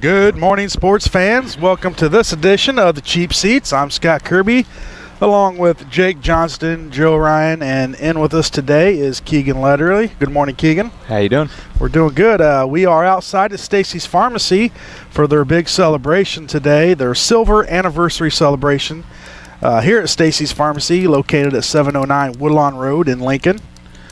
Good morning, sports fans. Welcome to this edition of the Cheap Seats. I'm Scott Kirby, along with Jake Johnston, Joe Ryan, and in with us today is Keaton Letterle. Good morning, Keegan. How you doing? We're doing good. We are outside at Stacy's Pharmacy for their big celebration today, their silver anniversary celebration here at Stacy's Pharmacy, located at 709 Woodlawn Road in Lincoln.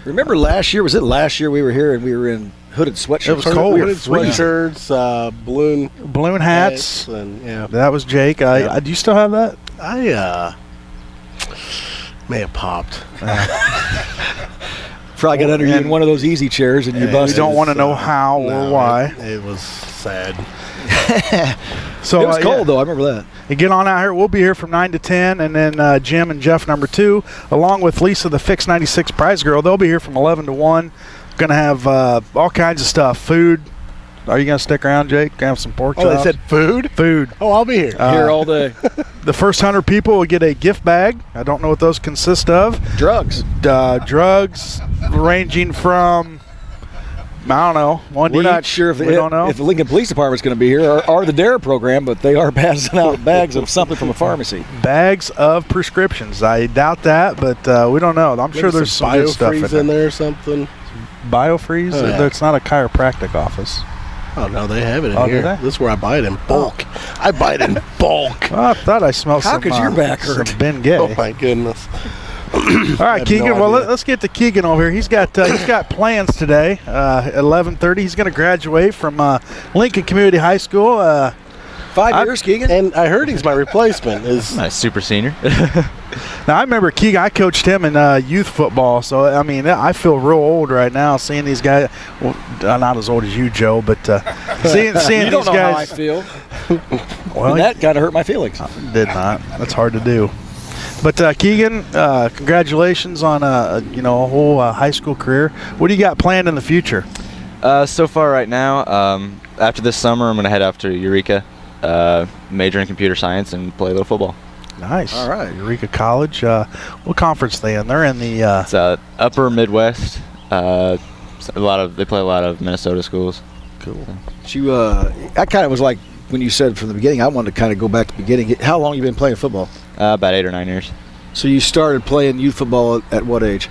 Remember last year? Was it last year we were here and we were in hooded sweatshirts? It was cold. Hooded sweatshirts, balloon hats. And, yeah. That was Jake. Do you still have that? I may have popped. Probably got under you in one of those easy chairs and you busted. We don't want to know how or why. It was sad. So it was cold, though. I remember that. You get on out here. We'll be here from 9 to 10, and then Jim and Jeff, number 2, along with Lisa, the Fix 96 prize girl. They'll be here from 11 to 1. Going to have all kinds of stuff. Food. Are you going to stick around, Jake? Going to have some pork chops? Oh, they said food? Food. Oh, I'll be here. Here all day. The first 100 people will get a gift bag. I don't know what those consist of. Drugs. Drugs ranging from, I don't know, We're not sure if the Lincoln Police Department's going to be here or the DARE program, but they are passing out bags of something from a pharmacy. Bags of prescriptions. I doubt that, but we don't know. I'm sure there's some good stuff in there or something. Biofreeze? Oh, yeah. It's not a chiropractic office. Oh, no, they have it in here. Do they? This is where I buy it in bulk. I buy it in bulk. Well, I thought I smelled How could your back hurt? some Ben Gay. Oh, my goodness. All right, Keegan. No idea. Let's get to Keegan over here. He's got plans today. At 11:30, he's going to graduate from Lincoln Community High School. 5 years, Keegan? And I heard he's my replacement. Nice, super senior. Now, I remember Keegan. I coached him in youth football, so I mean, I feel real old right now seeing these guys. Well, not as old as you, Joe, but seeing you these don't know guys. how I feel. Well, that kind of hurt my feelings. Did not. That's hard to do. But Keegan, congratulations on a whole high school career. What do you got planned in the future? So far right now, after this summer, I'm going to head up to Eureka, major in computer science, and play a little football. Nice. All right. Eureka College. What conference are they in? They're in the It's upper Midwest. They play a lot of Minnesota schools. Cool. I kind of was like, when you said from the beginning, I wanted to kind of go back to the beginning. How long you been playing football? About 8 or 9 years. So you started playing youth football at what age?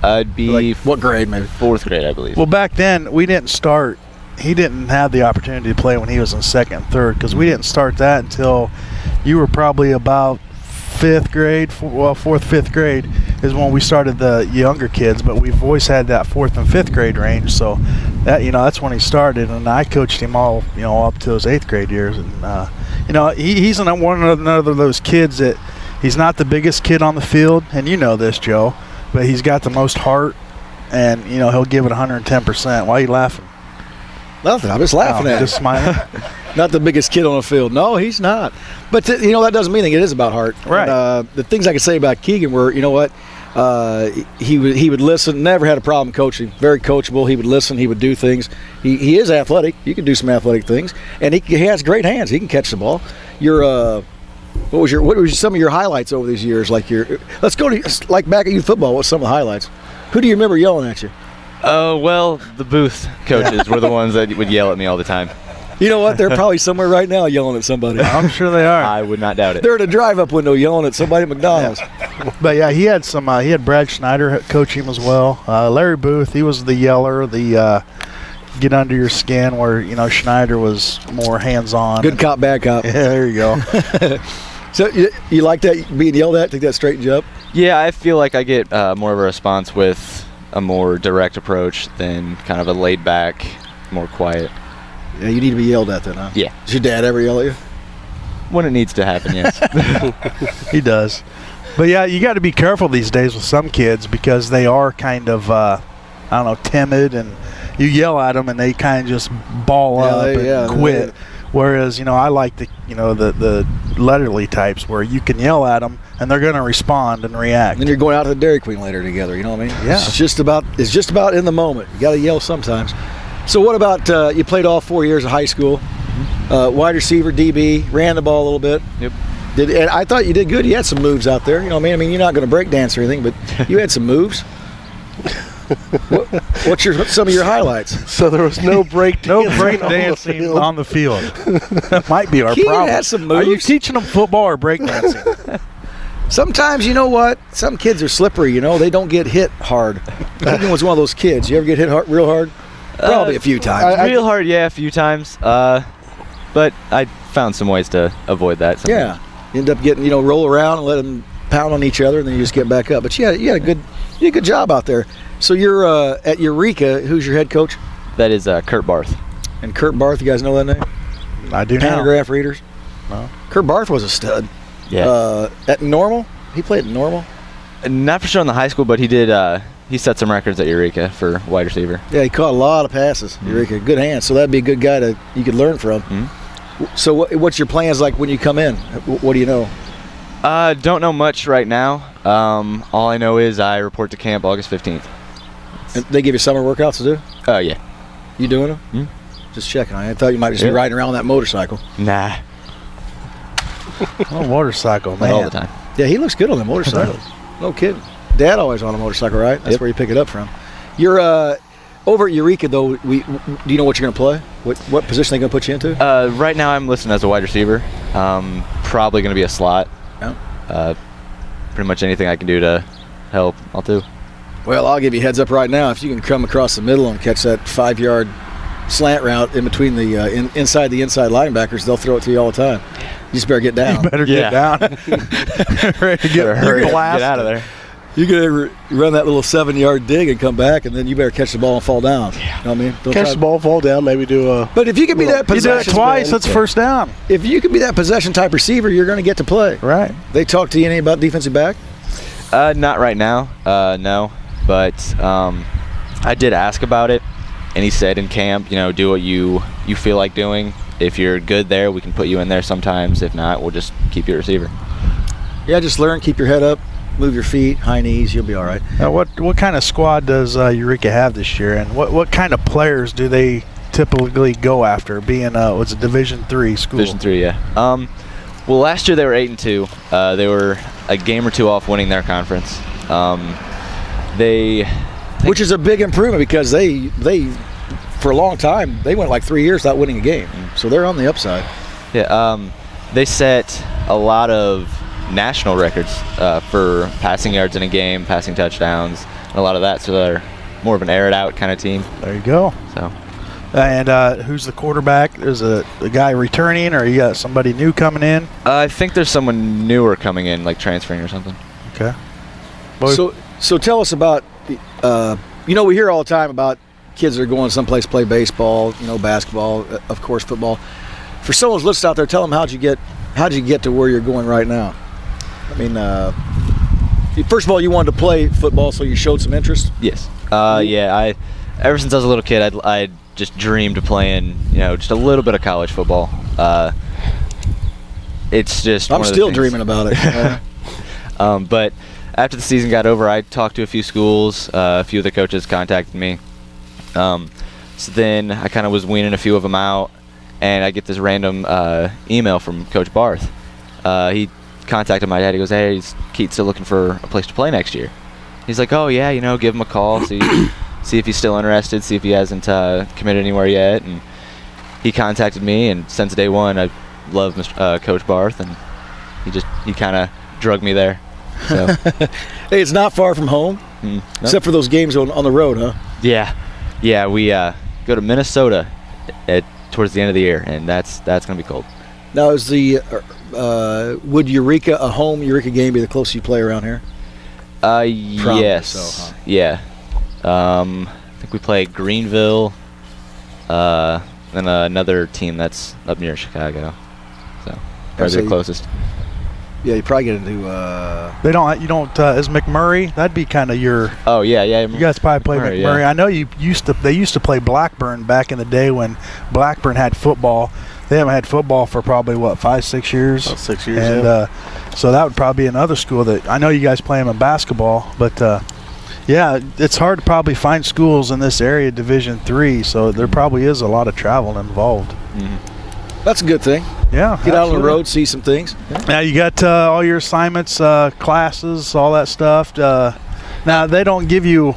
I'd be Like what grade, maybe? 4th grade, I believe. Well, back then we didn't start. He didn't have the opportunity to play when he was in 2nd and 3rd because we didn't start that until you were probably about 5th grade. 4th, 5th grade is when we started the younger kids, but we've always had that 4th and 5th grade range. So that that's when he started, and I coached him all up to his 8th grade years. And he's one of those kids that he's not the biggest kid on the field, and you know this, Joe, but he's got the most heart, and he'll give it 110%. Why are you laughing? Nothing. I'm just laughing at Just him. smiling. Not the biggest kid on the field. No, he's not. But that doesn't mean it is about heart. Right. And, the things I could say about Keegan were, he would listen. Never had a problem coaching. Very coachable. He would listen. He would do things. He is athletic. You can do some athletic things, and he has great hands. He can catch the ball. What were some of your highlights over these years? Let's go to back at youth football. What's some of the highlights? Who do you remember yelling at you? Oh, well, the booth coaches were the ones that would yell at me all the time. You know what? They're probably somewhere right now yelling at somebody. I'm sure they are. I would not doubt it. They're at a drive-up window yelling at somebody at McDonald's. But yeah, he had some. He had Brad Schneider coach him as well. Larry Booth, he was the yeller, the get under your skin. Where Schneider was more hands-on. Good cop, bad cop. Yeah, there you go. So you like that being yelled at? Think that straightens you up? Yeah, I feel like I get more of a response with a more direct approach than kind of a laid-back, more quiet. Yeah, you need to be yelled at then, huh? Yeah. Does your dad ever yell at you? When it needs to happen, yes. He does. But yeah, you got to be careful these days with some kids because they are kind of, timid, and you yell at them and they kind of just ball up and quit. Whereas, I like the Letterle types where you can yell at them and they're going to respond and react. And then you're going out to the Dairy Queen later together, you know what I mean? Yeah. It's just about in the moment. You got to yell sometimes. So what about you played all 4 years of high school, wide receiver, DB, ran the ball a little bit. Yep. And I thought you did good. You had some moves out there. You know what I mean? You're not going to break dance or anything, but you had some moves. What's some of your highlights? So there was no break dancing on the field. That might be our Keaton problem. has some Are you moves. teaching them football or break dancing? Sometimes, you know what? Some kids are slippery, They don't get hit hard. Keaton was one of those kids. You ever get hit real hard? Probably a few times. Real hard, yeah, a few times. But I found some ways to avoid that. Yeah. Sometimes. You end up getting, roll around and let them pound on each other, and then you just get back up. But you had a good job out there. So you're at Eureka. Who's your head coach? That is Kurt Barth. And Kurt Barth, you guys know that name? I do now. Pantograph readers? No. Kurt Barth was a stud. Yeah. At Normal? He played at Normal? Not for sure in the high school, but he did. He set some records at Eureka for wide receiver. Yeah, he caught a lot of passes. Eureka, good hands. So that'd be a good guy you could learn from. So what's your plans like when you come in? What do you know? Don't know much right now. All I know is I report to camp August 15th. And they give you summer workouts to do? Oh, yeah. You doing them? Just checking. I thought you might just be riding around on that motorcycle. Nah. Oh, motorcycle, man. Not all the time. Yeah, he looks good on the motorcycle. No kidding. Dad always on a motorcycle, right? That's where you pick it up from. You're over at Eureka, though. Do you know what you're going to play? What position are they going to put you into? Right now I'm listed as a wide receiver. Probably going to be a slot. Yeah. Pretty much anything I can do to help, I'll do. Well, I'll give you a heads up right now. If you can come across the middle and catch that 5-yard slant route in between the inside linebackers, they'll throw it to you all the time. You just better get down. You better get down. Ready to get Hurry up, blasted. get out of there. You can run that little 7-yard dig and come back, and then you better catch the ball and fall down. Yeah. You know what I mean? Catch the ball, fall down, maybe do a... But if you can be that You do possession... it twice, that's first down. If you can be that possession type receiver, you're going to get to play. Right. They talk to you any about defensive back? Not right now, no. But I did ask about it, and he said in camp, do what you feel like doing. If you're good there, we can put you in there sometimes. If not, we'll just keep you a receiver. Yeah, just learn, keep your head up, move your feet, high knees, you'll be all right. Now, what kind of squad does Eureka have this year, and what kind of players do they typically go after? Being what's a Division III school? Division III, yeah. Well, last year they were 8-2. They were a game or two off winning their conference. Which is a big improvement because they for a long time they went like 3 years without winning a game, so they're on the upside. Yeah, they set a lot of national records for passing yards in a game, passing touchdowns, and a lot of that. So they're more of an air it out kind of team. There you go. So, and who's the quarterback? Is a guy returning, or you got somebody new coming in? I think there's someone newer coming in, like transferring or something. Okay. So tell us about we hear all the time about kids that are going someplace to play baseball, basketball, of course football. For someone who's listening out there, tell them how'd you get to where you're going right now? I mean, first of all, you wanted to play football, so you showed some interest. Yes. Yeah. Ever since I was a little kid, I just dreamed of playing, just a little bit of college football. It's just. I'm still dreaming about it. But after the season got over, I talked to a few schools. A few of the coaches contacted me. So then I kind of was weaning a few of them out, and I get this random email from Coach Barth. He contacted my dad. He goes, "Hey, is Keaton still looking for a place to play next year?" He's like, "Oh yeah, give him a call, see if he's still interested, see if he hasn't committed anywhere yet." And he contacted me, and since day one, I love Coach Barth, and he kind of drugged me there. So. Hey, it's not far from home, Nope. except for those games on the road, huh? Yeah. We go to Minnesota towards the end of the year, and that's gonna be cold. Now, is would a home Eureka game be the closest you play around here? Yes. So, huh? Yeah. I think we play Greenville, and another team that's up near Chicago. So probably the closest. Yeah, you probably get into. You don't. Is McMurray? That'd be kind of your. Oh yeah. You guys probably play McMurray. Yeah. I know they used to play Blackburn back in the day when Blackburn had football. They haven't had football for probably 5-6 years. About 6 years. And so that would probably be another school that I know you guys play them in basketball, but yeah, it's hard to probably find schools in this area, Division III. So there probably is a lot of travel involved. Mm-hmm. That's a good thing. Yeah, get out on the road, see some things. Now you got all your assignments, classes, all that stuff. Now they don't give you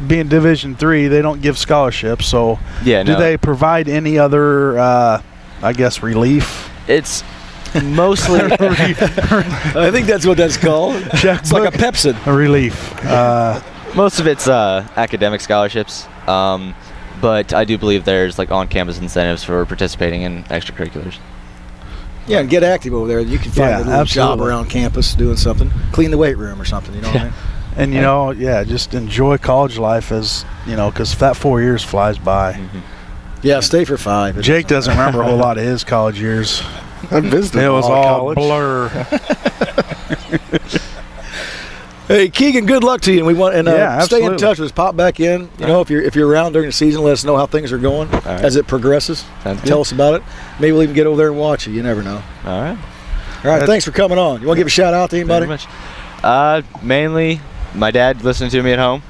being Division III, they don't give scholarships. So Yeah, do no. they provide any other, I guess, relief? It's mostly I think that's what that's called. It's like a Pepsi. A relief. most of it's academic scholarships. But I do believe there's like on-campus incentives for participating in extracurriculars. Yeah, and get active over there. You can find Yeah, a little job absolutely. around campus doing something. Clean the weight room or something, you know what I mean? And, you know, just enjoy college life as, because that 4 years flies by. Yeah, stay for 5. Jake doesn't remember a whole lot of his college years. I visited It was all college. blur. Hey, Keegan, good luck to you. And we want stay in absolutely. touch with us. Pop back in. You know, if you're around during the season, let us know how things are going right. as it progresses. Sounds good. Tell us about it. Maybe we'll even get over there and watch you. You never know. All right. All right, thanks for coming on. You want to give a shout out to anybody? Very much. Mainly my dad listening to me at home.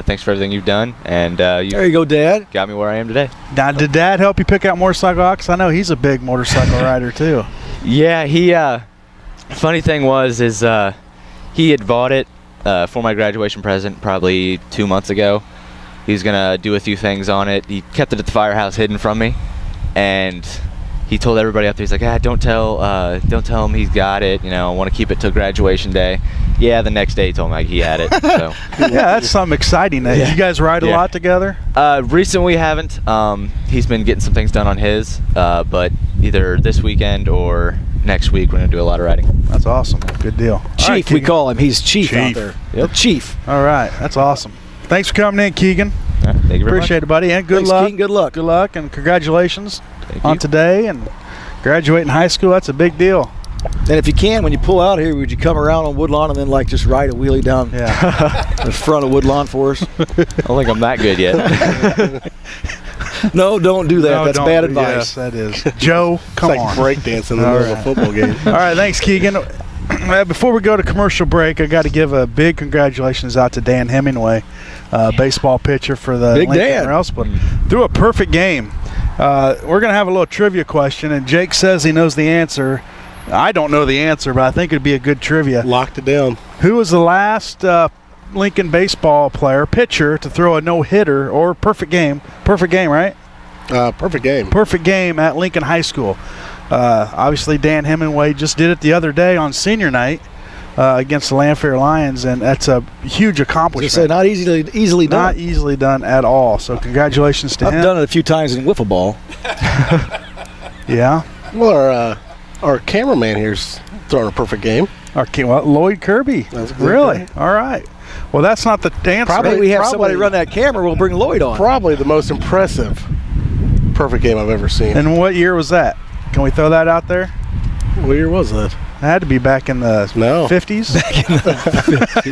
Thanks for everything you've done, and you There you go, Dad. got me where I am today. Now, did Dad help you pick out motorcycle out? 'Cause I know he's a big motorcycle rider, too. Yeah, he. Funny thing was, he had bought it for my graduation present probably 2 months ago. He was gonna do a few things on it. He kept it at the firehouse hidden from me, and he told everybody up there, he's like, don't tell him he's got it. I want to keep it till graduation day. Yeah, the next day he told me he had it. So Yeah, that's something exciting. You guys ride a Yeah. lot together? recently we haven't. He's been getting some things done on his, but either this weekend or next week we're gonna do a lot of riding. That's awesome. Good deal. All Chief, right, we Keegan. call him. He's Chief out Chief. there. Yep. Chief. All right, that's awesome. Thanks for coming in, Keegan. All right, thank you very Appreciate it, buddy, and good Thanks, luck. Keegan. Good luck. Good luck, and congratulations much. Thank on you. today and graduating high school. That's a big deal. And if you can, when you pull out here, would you come around on Woodlawn and then just ride a wheelie down Yeah. the front of Woodlawn for us? I don't think I'm that good yet. No, don't do that. No, That's don't- bad advice. Yes, that is. Joe, come It's like on. breakdancing in the All middle of a right. football game. All right, thanks, Keegan. Before we go to commercial break, I got to give a big congratulations out to Dan Hemingway, baseball pitcher for the Big Lincoln Dan. Rails, but threw a perfect game. We're going to have a little trivia question, and Jake says he knows the answer. I don't know the answer, but I think it'd be a good trivia. Locked it down. Who was the last Lincoln baseball player, pitcher, to throw a no-hitter or perfect game? Perfect game, right? Perfect game. Perfect game at Lincoln High School. Obviously, Dan Hemingway just did it the other day on senior night against the Lanphier Lions, and that's a huge accomplishment. Just say not easily done. Not easily done at all. So congratulations to I've him. done it a few times in wiffle ball. Yeah. Well, our cameraman here's throwing a perfect game. Okay, well, Lloyd Kirby. That's a good Really? point. All right. Well, that's not the answer. Maybe we have probably- somebody run that camera. We'll bring Lloyd on. Probably the most impressive perfect game I've ever seen. And what year was that? Can we throw that out there? What year was that? It had to be back in the No. 50s.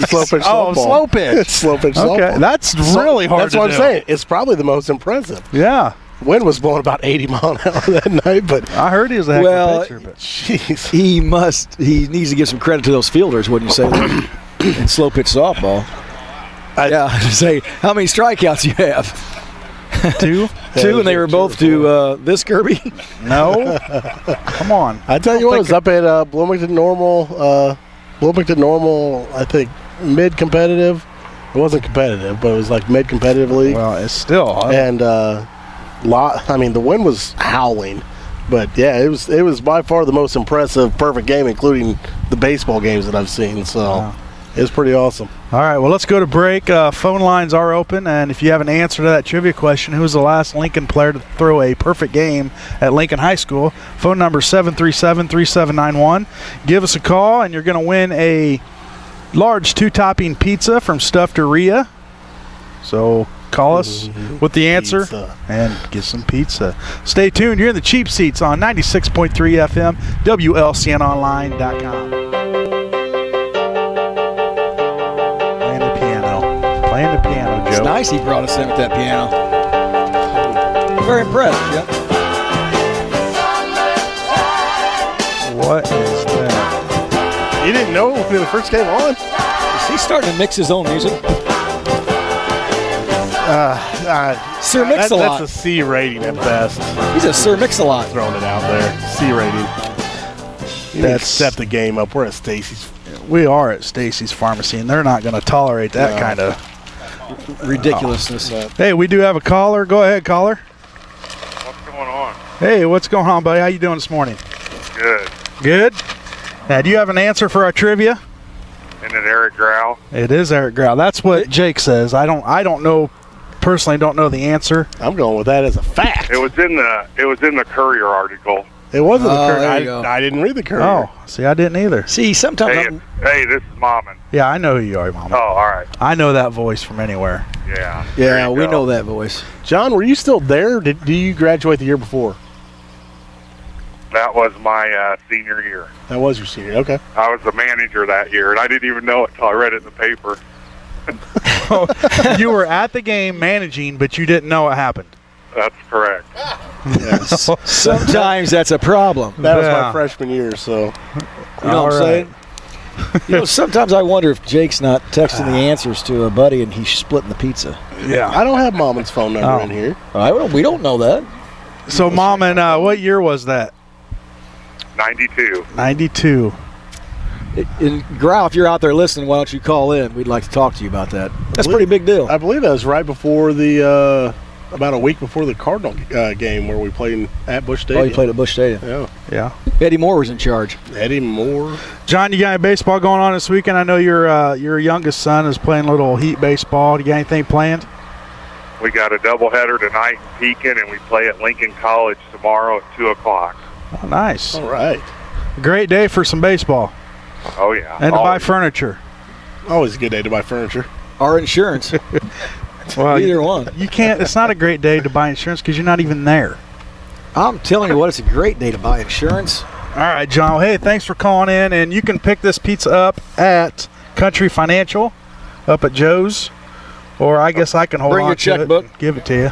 Slow pitch Oh, softball. slow pitch. Slow pitch Okay, softball. that's really hard That's to what do. I'm saying. It's probably the most impressive. Yeah. Wind was blowing about 80 mile an hour that night, but I heard he was a heck Well, of a pitcher. But jeez. He needs to give some credit to those fielders, wouldn't you say? In slow pitch softball. Yeah, say how many strikeouts you have? two? Two, and they were both to this Kirby. No. Come on. I tell you what, it was up at Bloomington Normal. I think mid-competitive. It wasn't competitive, but it was like mid-competitive league. Well, it's still. And the wind was howling, but yeah, it was by far the most impressive perfect game, including the baseball games that I've seen. So Wow. it was pretty awesome. All right, well, let's go to break. Phone lines are open, and if you have an answer to that trivia question, who was the last Lincoln player to throw a perfect game at Lincoln High School? Phone number 737-3791. Give us a call, and you're going to win a large 2-topping pizza from Stuffed-Eria. So call us with the answer Pizza. and get some pizza. Stay tuned. You're in the Cheap Seats on 96.3 FM, WLCNonline.com. Playing the piano, It's Joe. nice he brought us in with that piano. Very impressed. Yeah. What is that? You didn't know when the first came on? Is he starting to mix his own music? Sir That's Mix-a-Lot. a C rating at best. He's a Sir Mix-a-Lot. Throwing it out there. C rating. You need to That's- step the game up. We're at Stacy's. We are at Stacy's Pharmacy, and they're not going to tolerate that No. kind of ridiculousness. Hey, we do have a caller. Go ahead, caller. What's going on? Hey, what's going on, buddy? How you doing this morning? Good. Good. Do you have an answer for our trivia? Isn't it Eric Grau? It is Eric Grau. That's what Jake says. I don't know. Personally, don't know the answer. I'm going with that as a fact. It was in the Courier article. It wasn't the there you Courier. go. I didn't read the Courier. Oh, see, I didn't either. See, sometimes Hey, this is Mommin. Yeah, I know who you are, Oh, Mama. all right. I know that voice from anywhere. Yeah. There yeah, you we go. know that voice. John, were you still there? Do you graduate the year before? That was my senior year. That was your senior. Okay. I was the manager that year, and I didn't even know it until I read it in the paper. You were at the game managing, but you didn't know it happened. That's correct. Yes. Sometimes that's a problem. That was Yeah. my freshman year, so You know what I'm saying? Sometimes I wonder if Jake's not texting the answers to a buddy and he's splitting the pizza. Yeah. I don't have Mom's phone number Oh. in here. We don't know that. So, Mom, and what year was that? 92. 92. And Grau, if you're out there listening, why don't you call in? We'd like to talk to you about that. That's a pretty big deal. I believe that was right before the about a week before the Cardinal game where we played at Busch Stadium. Oh, you played at Busch Stadium. Yeah. Yeah. Eddie Moore was in charge. Eddie Moore. John, you got any baseball going on this weekend? I know your youngest son is playing a little heat baseball. Do you got anything planned? We got a doubleheader tonight in Pekin, and we play at Lincoln College tomorrow at 2 o'clock. Oh, nice. All right. Great day for some baseball Oh, yeah. and to buy Always. furniture. Always a good day to buy furniture. Our insurance. Well, Either one. You can't. It's not a great day to buy insurance because you're not even there. I'm telling you what, it's a great day to buy insurance. All right, John. Hey, thanks for calling in, and you can pick this pizza up at Country Financial, up at Joe's, or I guess I can hold Bring on your to it, checkbook. give it to you,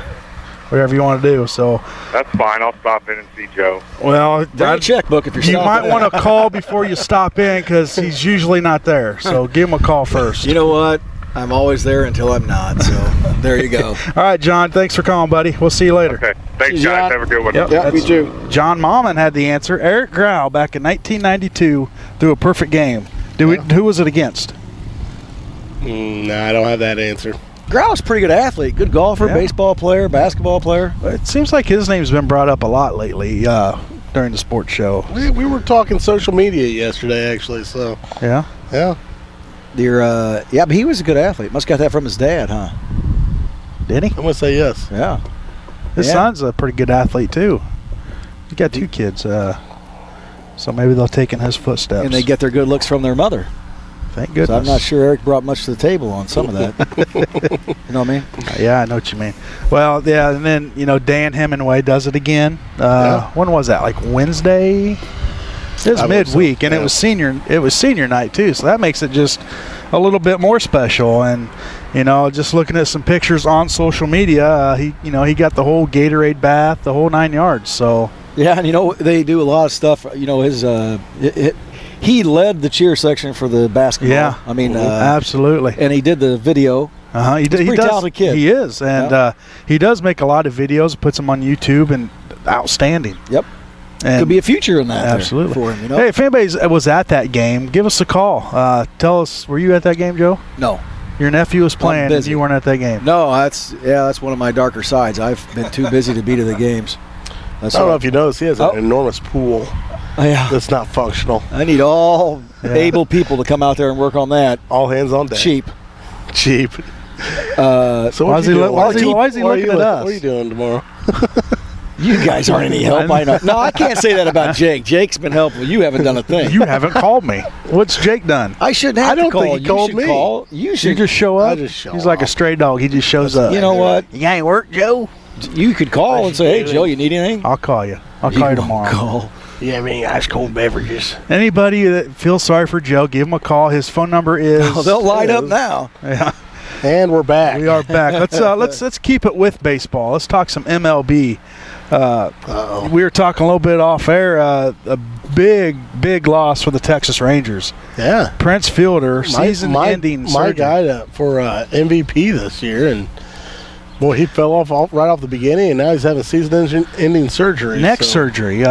whatever you want to do. So, That's fine. I'll stop in and see Joe. well, Bring a checkbook if you're you stopping. might want to call before you stop in because he's usually not there. So give him a call first. You know what? I'm always there until I'm not. So there you go. All right, John. Thanks for calling, buddy. We'll see you later. Okay. Thanks, See you, guys. John. Have a good one. Yep, Yeah, me that's- too. John Momman had the answer. Eric Grau back in 1992 threw a perfect game. Who was it against? No, I don't have that answer. Grau's a pretty good athlete. Good golfer, Yeah. baseball player, basketball player. It seems like his name's been brought up a lot lately during the sports show. We were talking social media yesterday, actually. So Yeah. yeah. Yeah, but he was a good athlete. Must got that from his dad, huh? Did he? I'm gonna say yes. Yeah. His Yeah. son's a pretty good athlete too. He got 2 kids, so maybe they'll take in his footsteps. And they get their good looks from their mother. Thank goodness. So I'm not sure Eric brought much to the table on some of that. You know what I mean? Yeah, I know what you mean. Well, yeah, and then Dan Hemingway does it again. When was that? Like Wednesday? It was I believe so, midweek, and yeah. it was senior night too. So that makes it just a little bit more special. And just looking at some pictures on social media, he got the whole Gatorade bath, the whole 9 yards. So Yeah, and they do a lot of stuff. His he led the cheer section for the basketball. Yeah. I mean, absolutely. and he did the video. He He's a pretty talented kid. He is, and he does make a lot of videos, puts them on YouTube, and outstanding. Yep. And Could be a future in that. there absolutely for him. Hey, if anybody was at that game, give us a call. Tell us, were you at that game, Joe? No. Your nephew was playing, and busy. you weren't at that game. No, that's one of my darker sides. I've been too busy to be to the games. That's I don't know all. if you noticed, he has an enormous pool Yeah. that's not functional. I need all able people to come out there and work on that. All hands on deck. Cheap. Cheap. Uh, So Why what is you he doing? why is he looking at us? What are you doing tomorrow? you guys aren't any help. I know. No, I can't say that about Jake. Jake's been helpful. You haven't done a thing. You haven't called me. What's Jake done? I shouldn't have I don't to call. think he you called should me. call. You You should. just show up. I just show He's like a up. stray dog. He just shows up. You know what? You ain't work, Joe? You could call and say, "Hey, Joe, you need anything?" I'll call you. I'll call you tomorrow. Call. You have any ice cold beverages? Anybody that feels sorry for Joe, give him a call. His phone number is. Oh, they'll light up now. Yeah. And we're back. We are back. Let's keep it with baseball. Let's talk some MLB. We were talking a little bit off air. A big loss for the Texas Rangers. Yeah. Prince Fielder, season-ending my surgery. guy for MVP this year, and boy, he fell off right off the beginning, and now he's having season-ending surgery. Neck so. surgery.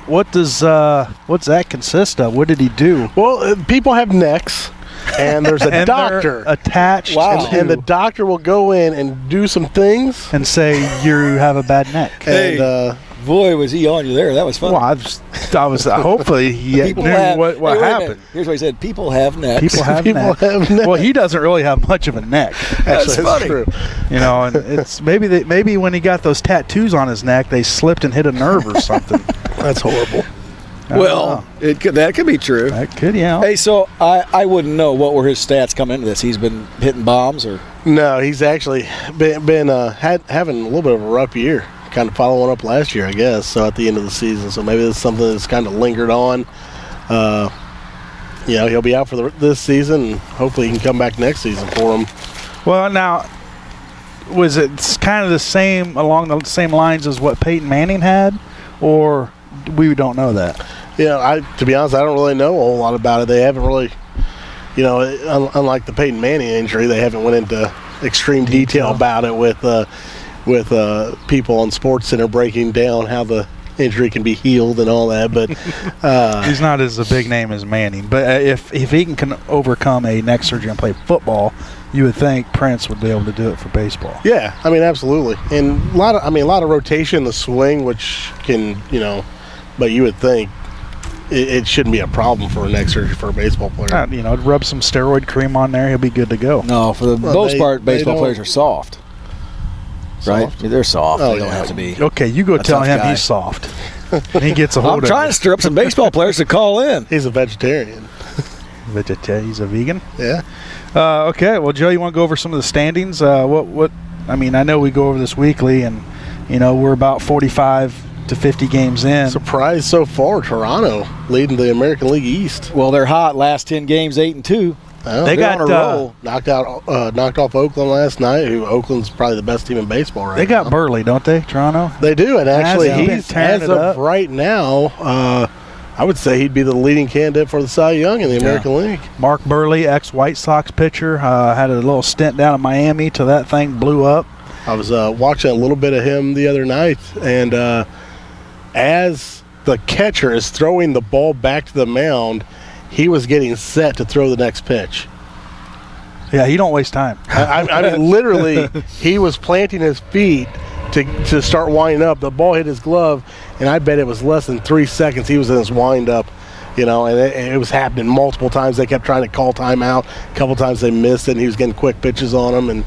What's that consist of? What did he do? Well, people have necks, and there's a doctor attached. Wow. and the doctor will go in and do some things and say you have a bad neck. Hey. and Boy, was he on you there. That was fun. Well, I was hopefully he knew what Hey, wait a minute. happened. Here's what he said. People have necks. People have necks. Well, he doesn't really have much of a neck. That's Actually, funny. true. You know, and it's maybe when he got those tattoos on his neck, they slipped and hit a nerve or something. That's horrible. I don't Well, know. that could be true. That could, yeah. Hey, so I wouldn't know what were his stats coming into this. He's been hitting bombs, or No, he's actually been having a little bit of a rough year. Kind of following up last year, I guess. So at the end of the season, so maybe it's something that's kind of lingered on. He'll be out for this season. And hopefully, he can come back next season for him. Well, now, was it kind of the same along the same lines as what Peyton Manning had, or we don't know that? To be honest, I don't really know a whole lot about it. They haven't really, unlike the Peyton Manning injury, they haven't went into extreme detail about it with people on SportsCenter breaking down how the injury can be healed and all that. But he's not as a big name as Manning. But if he can overcome a neck surgery and play football, you would think Prince would be able to do it for baseball. yeah, I mean, absolutely, and a lot of rotation in the swing, which can but you would think it shouldn't be a problem for a neck surgery for a baseball player. Rub some steroid cream on there, he'll be good to go. no? For the most part, baseball players are soft. Right? Soft? They're soft. Oh, they don't yeah. have to be. Okay, you go A tell tough him guy. he's soft. And he gets a hold I'm of trying it. to stir up some baseball players to call in. He's a vegetarian. He's a vegan. Yeah. Okay, well, Joe, you want to go over some of the standings? I know we go over this weekly, and we're about 45 to 50 games in. Surprise so far, Toronto leading the American League East. Well, they're hot. Last 10 games, 8-2. Well, They They're got on a roll. knocked off Oakland last night. Who Oakland's probably the best team in baseball right now. They got Burley, don't they, Toronto? They do, and actually, Has he been he's tearing as it of up? right now. I would say he'd be the leading candidate for the Cy Young in the American League. Mark Burley, ex-White Sox pitcher, had a little stint down in Miami till that thing blew up. I was watching a little bit of him the other night, and as the catcher is throwing the ball back to the mound, he was getting set to throw the next pitch. Yeah, he don't waste time. I mean, literally, he was planting his feet to start winding up. The ball hit his glove, and I bet it was less than 3 seconds he was in his wind-up, and it was happening multiple times. They kept trying to call timeout. A couple times they missed it, and he was getting quick pitches on them, and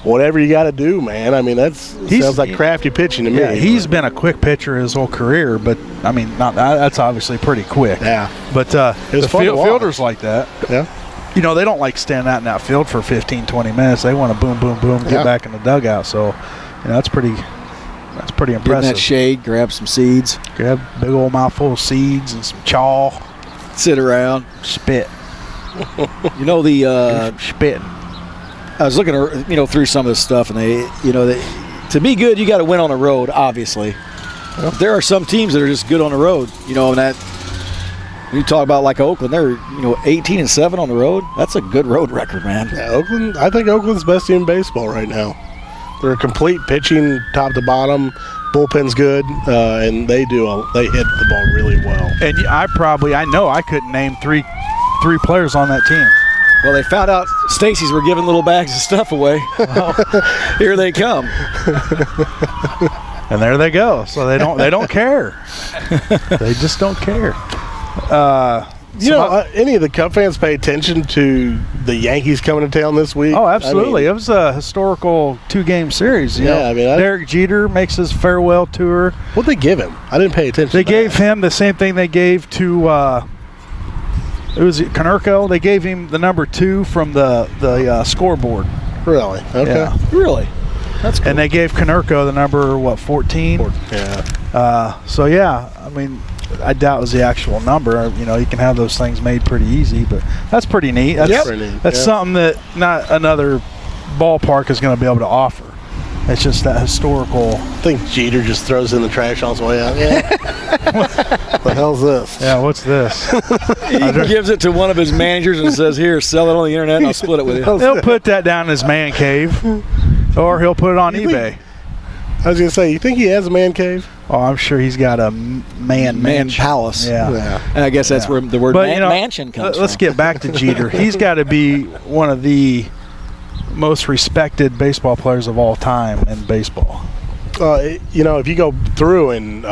whatever you got to do, man. I mean, sounds like crafty pitching to me. Yeah, he's been a quick pitcher his whole career, but, that's obviously pretty quick. Yeah. But the was fun to watch. fielders like that. Yeah. They don't like standing out in that field for 15, 20 minutes. They want to boom, boom, boom, get back in the dugout. So, that's pretty Get in impressive. that shade, grab some seeds, Grab a big old mouthful of seeds and some chaw, sit around. spit, spitting. I was looking, through some of this stuff, and to be good, you got to win on the road, obviously. But there are some teams that are just good on the road, and that. When you talk about like Oakland, they're 18-7 on the road. That's a good road record, man. Yeah, Oakland. I think Oakland's best team in baseball right now. They're complete pitching, top to bottom. Bullpen's good, and they hit the ball really well. And I couldn't name three players on that team. Well, they found out Stacy's were giving little bags of stuff away. Here they come. And there they go. So they don't care. They just don't care. Any of the Cub fans pay attention to the Yankees coming to town this week? Oh, absolutely. I mean, It was a historical 2-game series. Derek Jeter makes his farewell tour. what'd they give him? I didn't pay attention. They to gave that. him the same thing they gave to it was Konerko. They gave him the number 2 from the scoreboard. Really? Okay. Yeah. Really? That's cool. And they gave Konerko the number 14. Yeah. I doubt it was the actual number. You can have those things made pretty easy, but that's pretty neat. That's, Pretty neat, that's yeah. something that not another ballpark is going to be able to offer. It's just that historical. I think Jeter just throws in the trash on his way out. Yeah. What the hell's this? Yeah, what's this? He gives it to one of his managers and says, "Here, sell it on the internet, and I'll split it with you." He'll put that down in his man cave, or he'll put it on eBay. I was going to say, you think he has a man cave? Oh, I'm sure he's got a man palace. Yeah. And I guess that's where the word mansion comes Let's from. get back to Jeter. He's got to be one of the most respected baseball players of all time in baseball. If you go through and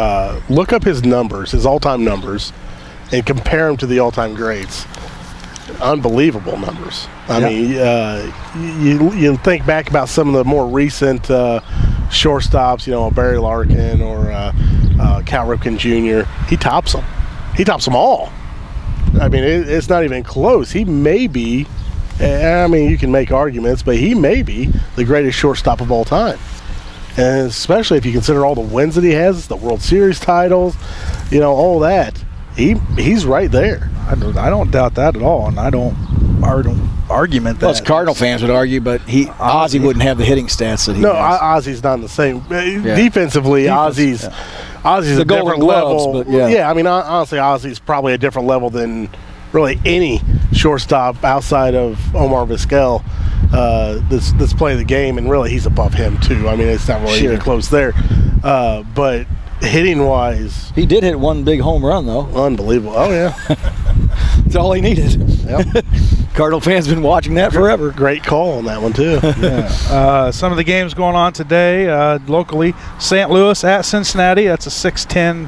look up his numbers, his all-time numbers, and compare them to the all-time greats, unbelievable numbers. I mean, you think back about some of the more recent shortstops, Barry Larkin or Cal Ripken Jr. He tops them. He tops them all. I mean, it's not even close. He may be, you can make arguments, but he may be the greatest shortstop of all time. And especially if you consider all the wins that he has, the World Series titles, all that. He's right there. I don't doubt that at all, and I don't argument that. Well, Cardinal fans would argue, but Ozzie wouldn't have the hitting stats that he has. Ozzie's not in the same. Defensively, Ozzie's a different level. But honestly, Ozzie's probably a different level than really any shortstop outside of Omar Vizquel that's playing the game, and really he's above him too. I mean, it's not really even close there. But hitting-wise, he did hit one big home run, though. Unbelievable. Oh, yeah. That's all he needed. Yep. Cardinal fans been watching that forever. Great call on that one, too. Some of the games going on today locally. St. Louis at Cincinnati. That's a 6:10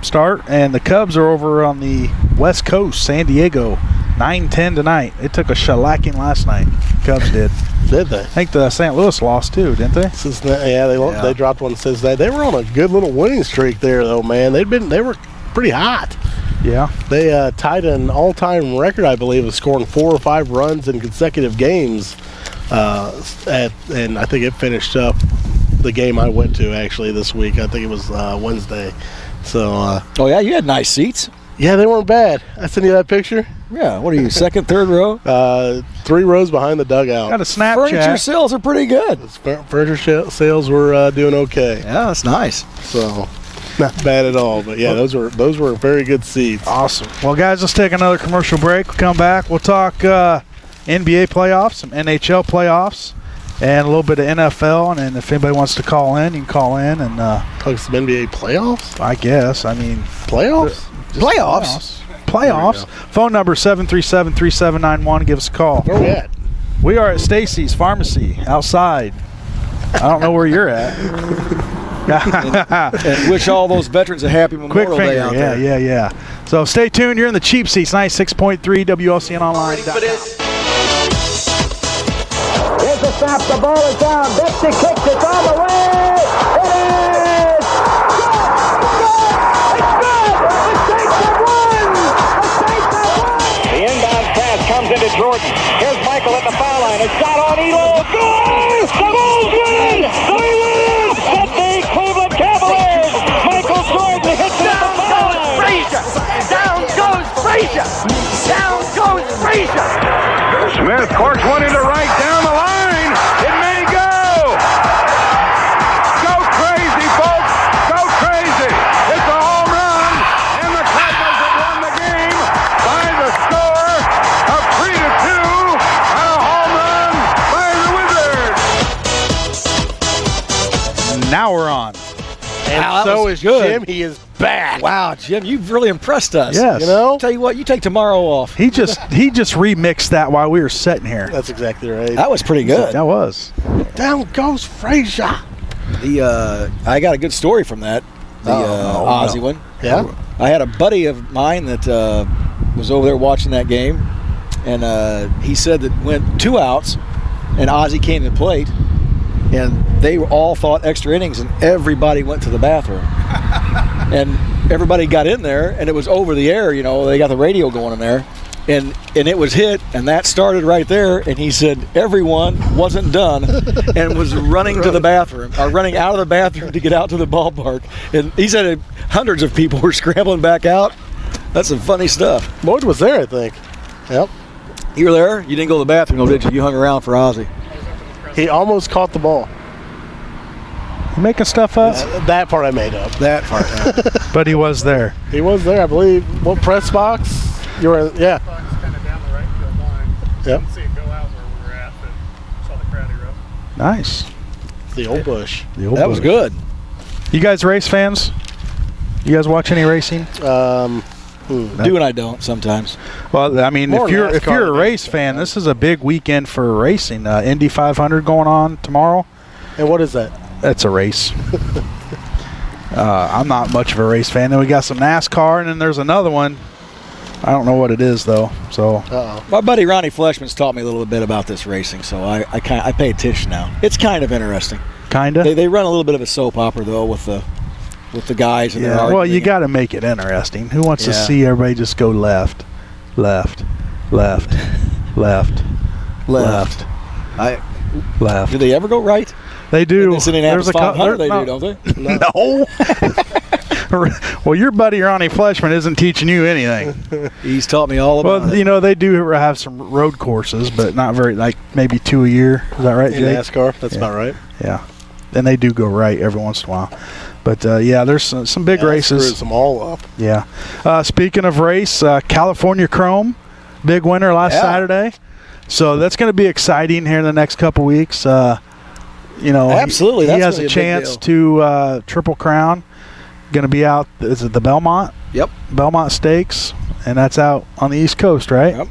start. And the Cubs are over on the West Coast, San Diego, 9:10 tonight. It took a shellacking last night. Cubs did. Did they? I think the St. Louis lost too, didn't they? Cincinnati, they dropped one since that. They were on a good little winning streak there, though, man. They were pretty hot. Yeah. They tied an all-time record, I believe, of scoring 4 or 5 runs in consecutive games. And I think it finished up the game I went to actually this week. I think it was Wednesday. So. You had nice seats. Yeah, they weren't bad. I sent you that picture. Yeah, what are you, second, third row? 3 rows behind the dugout. Got a Snapchat. Furniture sales are pretty good. Furniture sales were doing okay. Yeah, that's nice. So, not bad at all. But yeah, those were very good seats. Awesome. Well, guys, let's take another commercial break. We'll come back. We'll talk NBA playoffs, some NHL playoffs, and a little bit of NFL. And if anybody wants to call in, you can call in and talk some NBA playoffs. I guess. I mean, playoffs. Playoffs. Phone number 737-3791. Give us a call. Where are we at? We are at Stacy's Pharmacy outside. I don't know where you're at. and wish all those veterans a happy Memorial Day out there. Yeah. So stay tuned. You're in the cheap seats. 96.3 WLCN Online. Here's the snap. The ball is down. Dixie kicks it all the way. It is. Comes into Jordan. Here's Michael at the foul line. A shot on Elo. Good! The Bulls win! They win! At the Cleveland Cavaliers. Michael Jordan hits it at the foul line. Down goes Frazier. Down goes Frazier. Smith corks one into right down the line. It may go. Go crazy, folks. Go crazy. It's a home run. And the Cardinals have won the game by the score of 3-2 on a home run by the Wizards. Now we're on. And so is good. Jim. He is back. Wow, Jim, you've really impressed us. Yes. Tell you what, you take tomorrow off. He just remixed that while we were sitting here. That's exactly right. That was pretty good. That was. Down goes Frazier. I got a good story from that. Ozzie one. Yeah. I had a buddy of mine that was over there watching that game, and he said that went 2 outs, and Ozzie came to the plate, and they all thought extra innings, and everybody went to the bathroom. And everybody got in there, and it was over the air, they got the radio going in there, and it was hit, and that started right there, and he said everyone wasn't done and was running to the bathroom, or running out of the bathroom to get out to the ballpark. And he said hundreds of people were scrambling back out. That's some funny stuff. Lloyd was there, I think. Yep. You were there? You didn't go to the bathroom, though, did you? You hung around for Ozzie. He almost caught the ball. You making stuff up? That part I made up. That part. But he was there. He was there, I believe. What press box? You were, yeah. Kind of down the right field line. Yep. Didn't see it go out where we were at, but saw the crowd erupt. Nice. The old bush. That was good. You guys race fans? You guys watch any racing? Do and I don't sometimes. Well, I mean, More if you're NASCAR a race fan, this is a big weekend for racing. Indy 500 going on tomorrow. And what is that? That's a race. I'm not much of a race fan. Then we got some NASCAR, and then there's another one. I don't know what it is though. So my buddy Ronnie Fleshman's taught me a little bit about this racing, so I pay attention now. It's kind of interesting. kinda. They run a little bit of a soap opera though with the guys and their Yeah. Well, arguing. you got to make it interesting. Who wants to Yeah. see everybody just go left, left, left, left, left, I left? do they ever go right? They do. In this Indianapolis 500 they do, don't they? No. Well, your buddy Ronnie Fleshman isn't teaching you anything. He's taught me all about Well, it. you know, they do have some road courses, but not very, like maybe 2 a year. Is that right, In Jake? NASCAR, that's Yeah. about right. Yeah. And they do go right every once in a while. But, yeah, there's some big Yeah, that races. screws them all up. Yeah. Speaking of race, California Chrome, big winner last Saturday. So that's going to be exciting here in the next couple weeks. You know, Absolutely, he that's has gonna a be a big chance to Triple Crown. Going to be out. Is it the Belmont? Yep. Belmont Stakes, and that's out on the East Coast, right? Yep.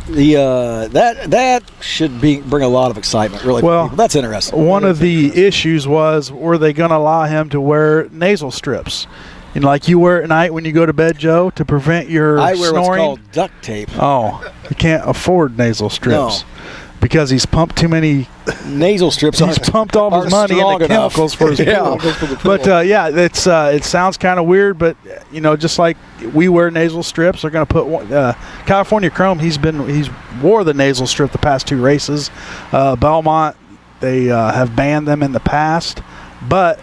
The that should bring a lot of excitement, really. Well, for people. That's interesting. One of the issues was, were they going to allow him to wear nasal strips? You know, like you wear at night when you go to bed, Joe, to prevent your I wear snoring? what's called duct tape. Oh, you can't afford nasal strips because he's pumped too many. Nasal strips. He's pumped all his aren't money strong into enough. chemicals for his Yeah. pool. But yeah, it's it sounds kind of weird, but you know, just like we wear nasal strips, they're going to put California Chrome. He's wore the nasal strip the past 2 races. Belmont, they have banned them in the past, but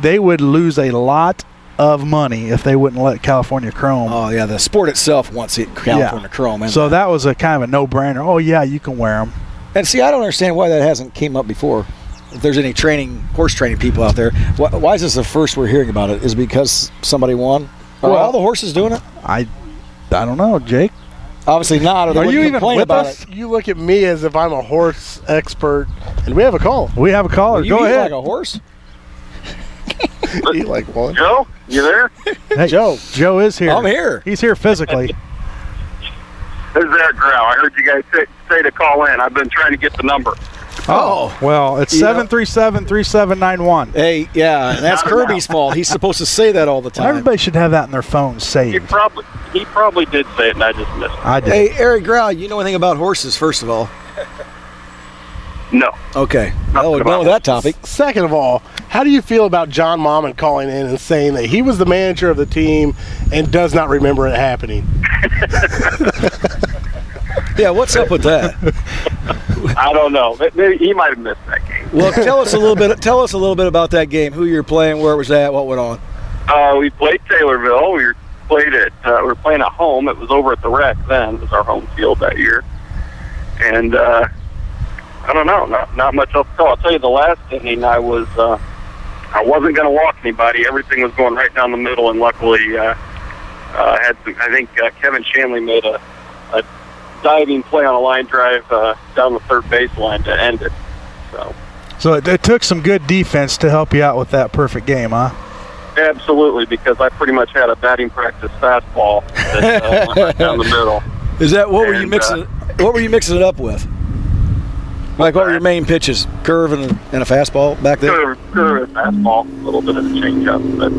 they would lose a lot of money if they wouldn't let California Chrome. Oh yeah, the sport itself wants it California Chrome. isn't So it? that was a kind of a no-brainer. Oh yeah, you can wear them. And see, I don't understand why that hasn't came up before. If there's any horse training people out there, why is this the first we're hearing about it? Is it because somebody won? Are Well- all the horses doing it? I don't know, Jake. Obviously not. Or they Are you wouldn't even complain with about us? it. You look at me as if I'm a horse expert, and we have a call. We have a caller. You Go eat ahead. like a horse? You like one? Joe, you there? Hey, Joe is here. I'm here. He's here physically. This is Eric Grau. I heard you guys say to call in. I've been trying to get the number. Oh. Well, it's You know- 737-3791. Hey, yeah, and that's Kirby's fault. He's supposed to say that all the time. Everybody should have that in their phone He saved. probably did say it, and I just missed it. I did. Hey, Eric Grau, you know anything about horses, first of all? No. Okay. Nothing No, about no, that topic. Second of all, how do you feel about John Momon calling in and saying that he was the manager of the team and does not remember it happening? Yeah, what's up with that? I don't know. Maybe he might have missed that game. Well, tell us a little bit about that game. Who you were playing, where it was at, what went on. We played Taylorville. We were playing at home. It was over at the Rec then. It was our home field that year. And I don't know. Not much else to tell. I'll tell you, the last inning I wasn't going to walk anybody. Everything was going right down the middle, and luckily I think Kevin Shanley made a diving play on a line drive down the third baseline to end it. So it took some good defense to help you out with that perfect game, huh? Absolutely, because I pretty much had a batting practice fastball that went right down the middle. Is that what were you And, mixing? What were you mixing it up with? Like what were your main pitches? Curve and a fastball back there. Curve, fastball, a little bit of a changeup, but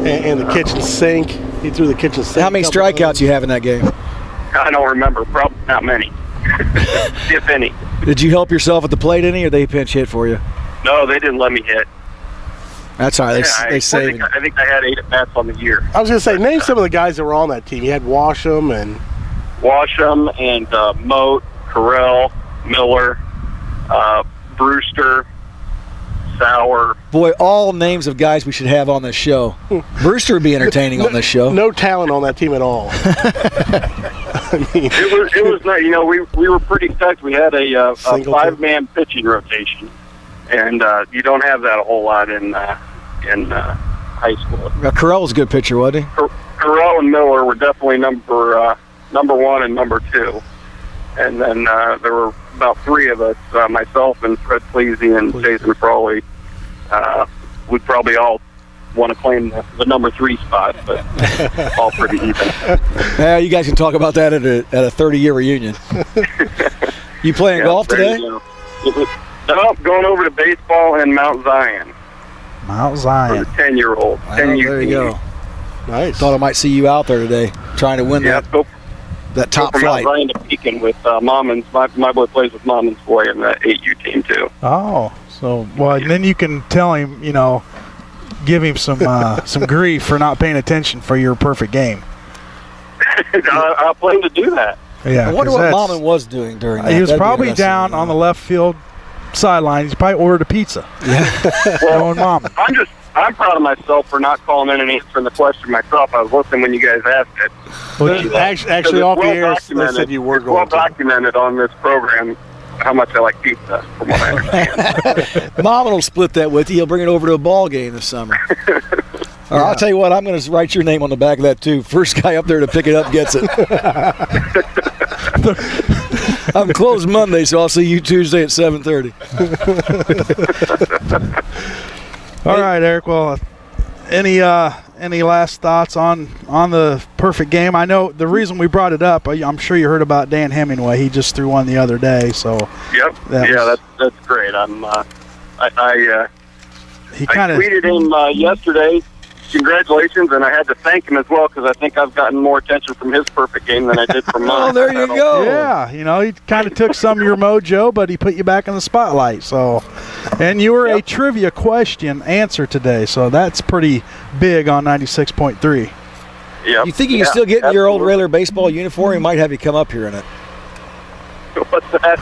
And the kitchen sink. He threw the kitchen sink. How many strikeouts you have in that game? I don't remember. Probably not many, if any. Did you help yourself at the plate any, or they pinch hit for you? No, they didn't let me hit. That's all right. Yeah, They saved. I think I had 8 at bats on the year. I was going to say, name some of the guys that were on that team. You had Washam and Washam and Moat, Carell, Miller, Brewster, Sauer. Boy, all names of guys we should have on this show. Brewster would be entertaining on this show. no talent on that team at all. I mean, It was nice. You know, we were pretty stacked. We had a Singleton. 5-man pitching rotation, and you don't have that a whole lot in high school. Carell was a good pitcher, wasn't he? Carell and Miller were definitely number 1 and number 2, And then there were about 3 of us, myself and Fred Pleasy and Jason Frawley. We'd probably all want to claim the number 3 spot, but all pretty even. Yeah, you guys can talk about that at a 30-year reunion. You playing golf today? No, going over to baseball in Mount Zion. Mount Zion. For the 10-year-old. There you go. Nice. Thought I might see you out there today trying to win that top from flight. Mount Zion to Pekin with Mommon's. My boy plays with Mommon's boy in the 8U team, too. Oh, so, well, then you can tell him, give him some grief for not paying attention for your perfect game. I plan to do that. Yeah, I wonder what Momon was doing during that. He was probably down on the left field sideline. He probably ordered a pizza. Yeah. Well, Momon. I'm proud of myself for not calling in and answering the question myself. I was listening when you guys asked it. Actually, off the air, they said you were going to. Well documented on this program how much I like pizza, from what I understand. Momon will split that with you. He'll bring it over to a ball game this summer. Or I'll tell you what, I'm going to write your name on the back of that, too. First guy up there to pick it up gets it. I'm closed Monday, so I'll see you Tuesday at 7:30. All right, Eric. Well, any last thoughts on the perfect game? I know the reason we brought it up. I'm sure you heard about Dan Hemingway. He just threw one the other day. So. Yep. That's great. I tweeted him yesterday. Congratulations, and I had to thank him as well because I think I've gotten more attention from his perfect game than I did from mine. Oh, there you go. Yeah, he kind of took some of your mojo, but he put you back in the spotlight. So, and you were a trivia question answer today, so that's pretty big on 96.3. Yeah. You think you can still get in your old regular baseball uniform? He might have you come up here in it. What's that?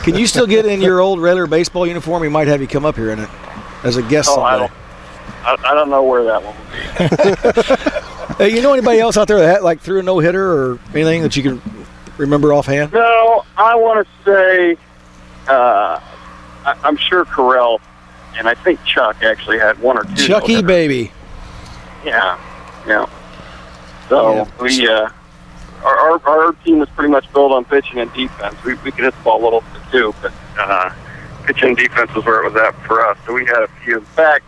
Can you still get in your old regular baseball uniform? He might have you come up here in it as a guest someday. I don't know where that one will be. Hey, you know anybody else out there that threw a no-hitter or anything that you can remember offhand? No, I want to say I'm sure Carell, and I think Chuck actually had 1 or 2. Chucky, no-hitters. Baby. Yeah. So we our team was pretty much built on pitching and defense. We could hit the ball a little bit too, but pitching and defense was where it was at for us. So we had a few. In fact,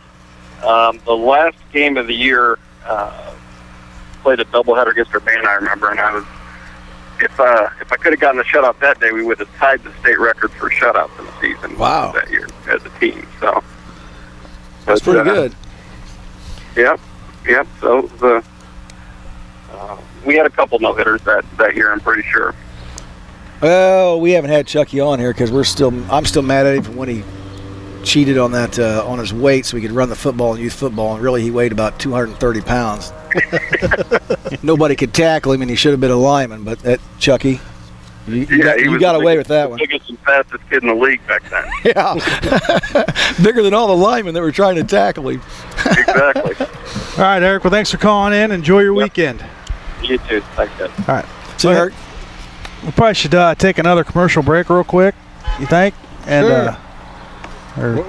the last game of the year, played a doubleheader against our band, I remember, and I was, if I could have gotten the shutout that day, we would have tied the state record for shutouts in the season. Wow. That year as a team. So that's pretty good. Yep. So we had a couple no-hitters that year, I'm pretty sure. Well, we haven't had Chucky on here because I'm still mad at him from when he cheated on that on his weight so he could run the football and youth football, and really he weighed about 230 pounds. Nobody could tackle him, and he should have been a lineman. But that Chucky, you got away with that one. The biggest and fastest kid in the league back then. Yeah, bigger than all the linemen that were trying to tackle him. Exactly. All right, Eric. Well, thanks for calling in. Enjoy your weekend. You too. Thanks, guys. All right. See you, Eric. We probably should take another commercial break real quick. You think? And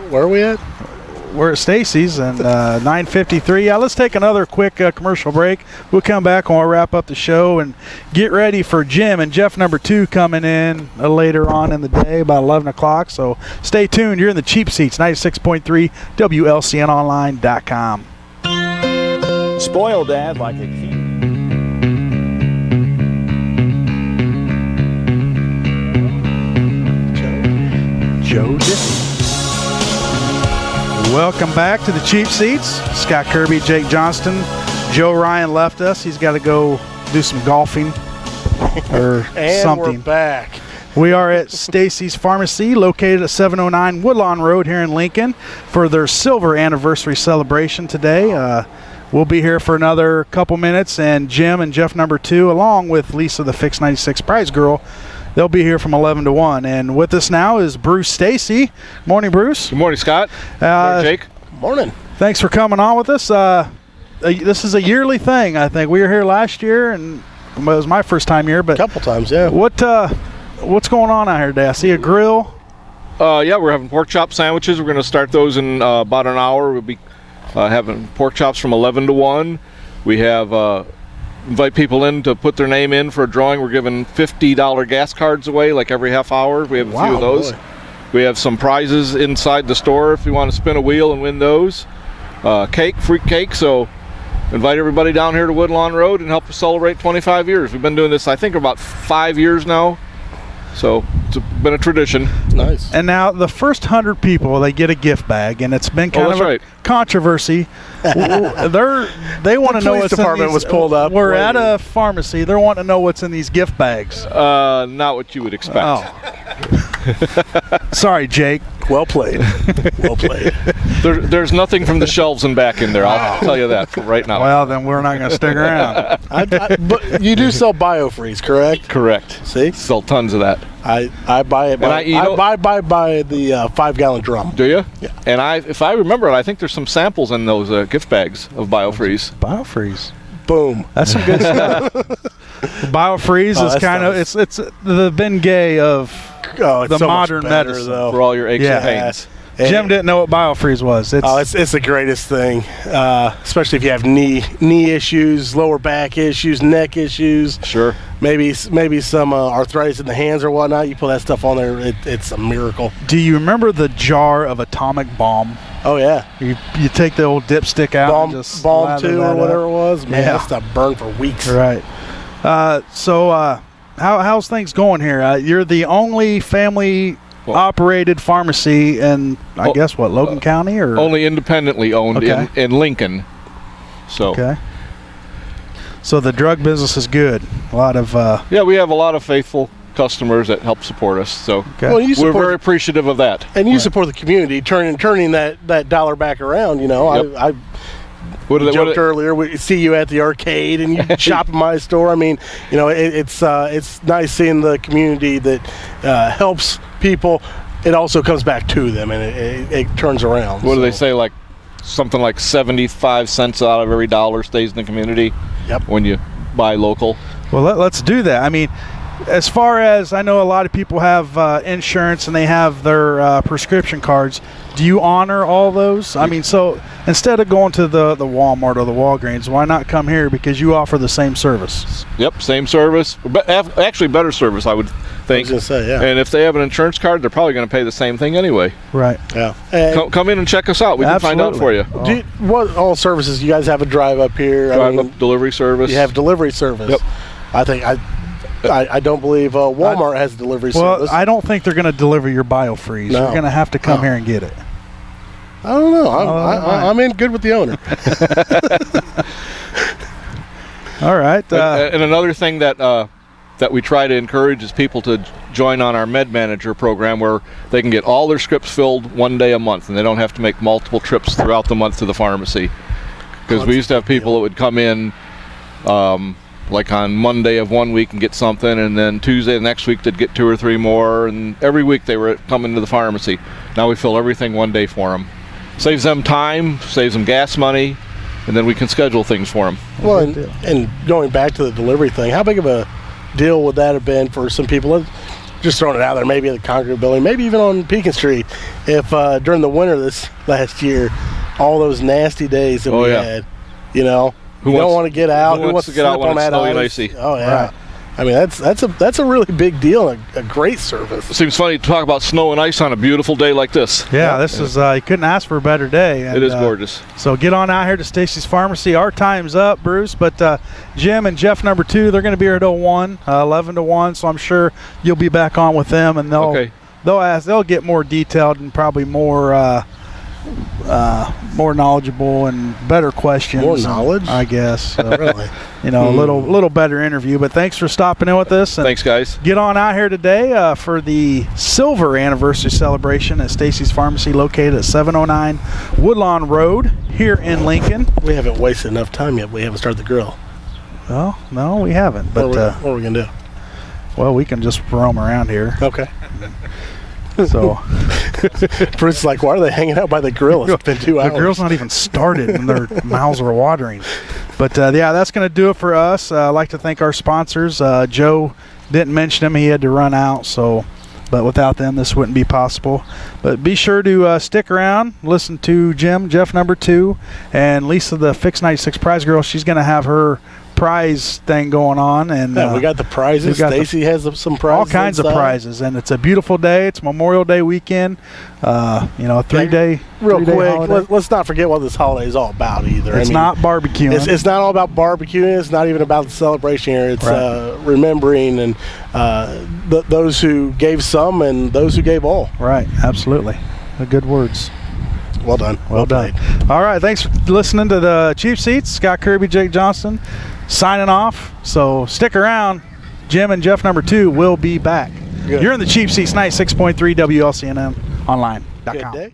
where are we at? We're at Stacy's and 9:53. Yeah, let's take another quick commercial break. We'll come back and we'll wrap up the show and get ready for Jim and Jeff number 2 coming in later on in the day, about 11 o'clock. So stay tuned. You're in the Cheap Seats, 96.3 WLCNonline.com. Spoil Dad like a king. Joe Diffie. Welcome back to the Cheap Seats. Scott Kirby, Jake Johnston. Joe Ryan left us. He's got to go do some golfing or and something. We're back. We are at Stacy's Pharmacy, located at 709 Woodlawn Road here in Lincoln, for their silver anniversary celebration today. We'll be here for another couple minutes, and Jim and Jeff number 2, along with Lisa, the Fix 96 prize girl, they'll be here from 11 to 1. And with us now is Bruce Stacy. Morning, Bruce. Good morning, Scott. Morning, Jake. Morning. Thanks for coming on with us. This is a yearly thing, I think. We were here last year, and it was my first time here. But a couple times, yeah. What's going on out here today? I see a grill. Yeah, we're having pork chop sandwiches. We're going to start those in about an hour. We'll be having pork chops from 11 to 1. We have invite people in to put their name in for a drawing. We're giving $50 gas cards away like every half hour. We have a few of those. Boy. We have some prizes inside the store if you want to spin a wheel and win those. Free cake. So invite everybody down here to Woodlawn Road and help us celebrate 25 years. We've been doing this, I think, about 5 years now. So it's been a tradition. Nice. And now the first 100 people, they get a gift bag, and it's been kind of a controversy. They want to know what's department in these, was pulled up. We're at a pharmacy. They're wanting to know what's in these gift bags. Not what you would expect. Oh. Sorry, Jake. Well played. Well played. There's nothing from the shelves and back in there. I'll tell you that right now. Well, then we're not going to stick around. But you do sell BioFreeze, correct? Correct. See? Sell tons of that. I buy it. I buy the 5-gallon drum. Do you? Yeah. And if I remember it, I think there's some samples in those gift bags of BioFreeze. BioFreeze. Boom. That's some good stuff. BioFreeze is kind of it's the Bengay of the so modern medicine for all your aches and pains. Jim didn't know what BioFreeze was. It's the greatest thing, especially if you have knee issues, lower back issues, neck issues. Sure. Maybe some arthritis in the hands or whatnot. You put that stuff on there, it's a miracle. Do you remember the jar of atomic balm? Oh yeah. You take the old dipstick out and just balm 2 or whatever it was. Man, Yeah. that stuff burned for weeks. Right. How's things going here? You're the only family operated pharmacy in, I guess, Logan County? Or only independently owned in Lincoln. So. Okay. So the drug business is good. A lot of we have a lot of faithful customers that help support us. So Okay. Well, we're very appreciative of that. And you support the community, turning that dollar back around. You know, Yep. I joked earlier. We see you at the arcade and you shop at my store. I mean, you know, it's nice seeing the community that helps people. It also comes back to them and it turns around. What do they say? Like something like 75 cents out of every dollar stays in the community. Yep. When you buy local. Well, let's do that. I mean, as far as I know, a lot of people have insurance and they have their prescription cards. Do you honor all those? I mean, so instead of going to the Walmart or the Walgreens, why not come here because you offer the same service? Yep, same service. But actually, better service, I would think. I was gonna say, yeah. And if they have an insurance card, they're probably going to pay the same thing anyway. Right. Yeah. Come in and check us out. We can find out for you. What all services? You guys have a drive up here? Drive-up delivery service. You have delivery service. Yep. I think I don't believe Walmart has delivery service. Well, I don't think they're going to deliver your BioFreeze. No. You're going to have to come here and get it. I don't know. I'm in good with the owner. All right. And another thing that we try to encourage is people to join on our Med Manager program where they can get all their scripts filled one day a month and they don't have to make multiple trips throughout the month to the pharmacy. Because we used to have people that would come in like on Monday of one week and get something, and then Tuesday the next week they'd get 2 or 3 more, and every week they were coming to the pharmacy. Now we fill everything one day for them. Saves them time, saves them gas money, and then we can schedule things for them. Well, and going back to the delivery thing, how big of a deal would that have been for some people? Just throwing it out there, maybe at the Concord building, maybe even on Pekin Street, if during the winter this last year, all those nasty days that we had, you know, you don't want to get out. Who wants to get out when it's snowy and icy? Oh yeah. Right. I mean, that's a really big deal and a great service. It seems funny to talk about snow and ice on a beautiful day like this. Yeah, this is you couldn't ask for a better day. And, it is gorgeous. So get on out here to Stacy's Pharmacy. Our time's up, Bruce, but Jim and Jeff number 2, they're going to be here till 1, 11 to 1. So I'm sure you'll be back on with them, and they'll get more detailed and probably more knowledgeable and better questions. More knowledge, I guess. Really. You know, a little better interview. But thanks for stopping in with us. And thanks, guys. Get on out here today for the silver anniversary celebration at Stacy's Pharmacy, located at 709 Woodlawn Road here in Lincoln. We haven't wasted enough time yet. We haven't started the grill. Well, no, we haven't. But what are we gonna do? Well, we can just roam around here. Okay. So Bruce is like, why are they hanging out by the grill? It's been 2 hours. The grill's not even started and their mouths are watering. But that's going to do it for us. I'd like to thank our sponsors. Joe didn't mention them. He had to run out. But without them, this wouldn't be possible. But be sure to stick around, listen to Jeff number 2, and Lisa, the Fix 96 prize girl. She's going to have her prize thing going on, and we got the prizes. Stacy has some prizes. All kinds of prizes, and it's a beautiful day. It's Memorial Day weekend. A 3-day. Real quick, holiday. let's not forget what this holiday is all about either. It's not barbecuing. It's not all about barbecuing. It's not even about the celebration here. It's remembering and those who gave some and those who gave all. Right, absolutely. Good words. Well done. Well done. All right, thanks for listening to the Chief Seats. Scott Kirby, Jake Johnston, signing off. So stick around. Jim and Jeff number 2 will be back. Good. You're in the Chief Seats, 96.3 WLCN online.com. Good day.